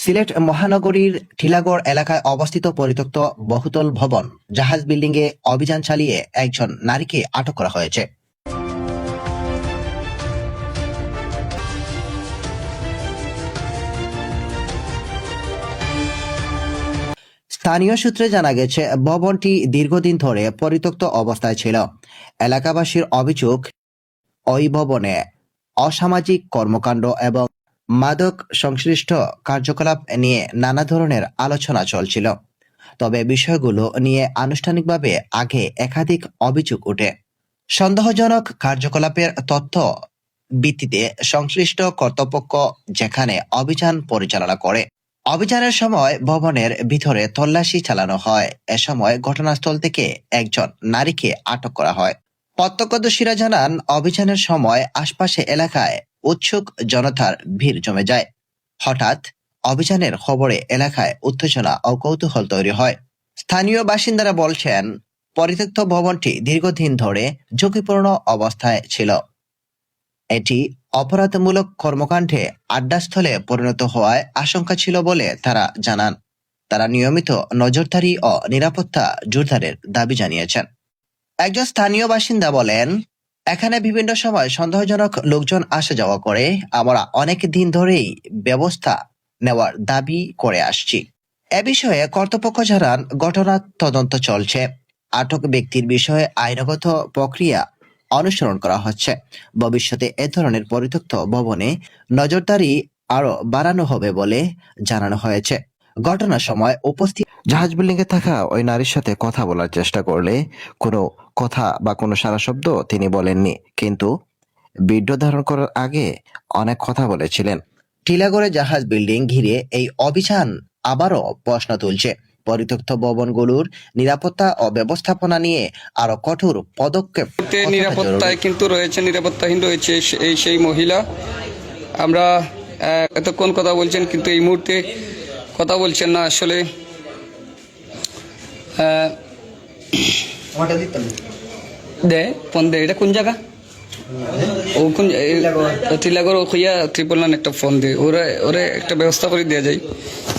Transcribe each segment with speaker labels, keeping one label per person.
Speaker 1: সিলেট মহানগরীর টিলাগড় এলাকায় অবস্থিত পরিত্যক্ত বহুতল ভবন জাহাজ বিল্ডিং এ অভিযান চালিয়ে একজন নারীকে আটক করা হয়েছে। স্থানীয় সূত্রে জানা গেছে, ভবনটি দীর্ঘদিন ধরে পরিত্যক্ত অবস্থায় ছিল। এলাকাবাসীর অভিযোগ, ওই ভবনে অসামাজিক কর্মকাণ্ড এবং মাদক সংশ্লিষ্ট কার্যকলাপ নিয়ে নানা ধরনের আলোচনা চলছিল। তবে বিষয়গুলো নিয়ে আনুষ্ঠানিকভাবে আগে একাধিক অভিযোগ ওঠে। সন্দেহজনক কার্যকলাপের তথ্য ভিত্তিতে সংশ্লিষ্ট কর্তৃপক্ষ যেখানে অভিযান পরিচালনা করে। অভিযানের সময় ভবনের ভিতরে তল্লাশি চালানো হয়। এ সময় ঘটনাস্থল থেকে একজন নারীকে আটক করা হয়। প্রত্যক্ষদর্শীরা জানান, অভিযানের সময় আশপাশে এলাকায় উৎসুক জনতার ভিড় জমে যায়। হঠাৎ অভিযানের খবরে এলাকায় উত্তেজনা ও কৌতূহল তৈরি হয়। স্থানীয় বাসিন্দারা বলছেন, পরিত্যক্ত ভবনটি দীর্ঘদিন ধরে ঝুঁকিপূর্ণ অবস্থায় ছিল। এটি অপরাধমূলক কর্মকাণ্ডে আড্ডাস্থলে পরিণত হওয়ায় আশঙ্কা ছিল বলে তারা জানান। তারা নিয়মিত নজরদারি ও নিরাপত্তা জোরদারের দাবি জানিয়েছেন। একজন স্থানীয় বাসিন্দা বলেন, এখানে বিভিন্ন সময় সন্দেহজনক লোকজন আসা যাওয়া করে। আমরা অনেক দিন ধরেই ব্যবস্থা নেওয়ার দাবি করে আসছি। এ বিষয়ে কর্তৃপক্ষ জানান, ঘটনার তদন্ত চলছে। আটক ব্যক্তির বিষয়ে আইনগত প্রক্রিয়া অনুসরণ করা হচ্ছে। ভবিষ্যতে এ ধরনের পরিত্যক্ত ভবনে নজরদারি আরো বাড়ানো হবে বলে জানানো হয়েছে। ঘটনার সময় উপস্থিত জাহাজ বিল্ডিং এ থাকা ওই নারীর সাথে কথা বলার চেষ্টা করলে কোনো কথা বা কোনো সারা শব্দ তিনি বলেননি, কিন্তু ভিডিও ধারণ করার আগে অনেক কথা বলেছিলেন। টিলাগড়ে জাহাজ বিল্ডিং ঘিরে এই অভিযান আবারও প্রশ্ন তুলছে। পরিত্যক্ত ভবনগুলোর নিরাপত্তা ও ব্যবস্থাপনা নিয়ে আরো কঠোর পদক্ষেপ
Speaker 2: নিরাপত্তায় কিন্তু রয়েছে, নিরাপত্তাহীন রয়েছে সেই মহিলা। আমরা এতক্ষণ কথা বলছেন, কিন্তু এই মুহূর্তে কথা বলছেন না। আসলে দে ফোন দে, এটা কোন জায়গা? ও কোন টিলাগড় খুইয়া 999 একটা ফোন দে, ওরে একটা ব্যবস্থা করে দেওয়া যায়,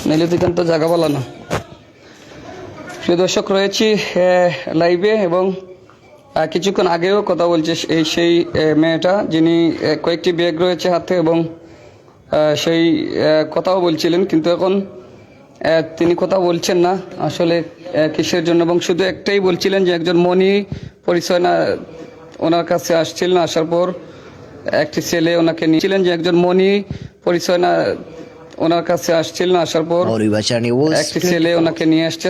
Speaker 2: নাইলে তো এখান তো জায়গা বলা না। প্রিয় দর্শক, রয়েছি লাইভে এবং কিছুক্ষণ আগেও কথা বলছে সেই মেয়েটা, যিনি কয়েকটি ব্যাগ রয়েছে হাতে এবং সেই কথাও বলছিলেন, কিন্তু এখন তিনি কথা বলছেন না আসলে কিসের জন্য, এবং শুধু একটাই বলছিলেন যে একজন মনি পরিচয় না ওনার কাছে আসছিলেন। আসার পর একটি ছেলে ওনাকে নিয়েছিলেন, যে একজন মনি পরিচয় না ওনার কাছে আসছিলেন। আসার পর একটি ছেলে ওনাকে নিয়ে আসছে।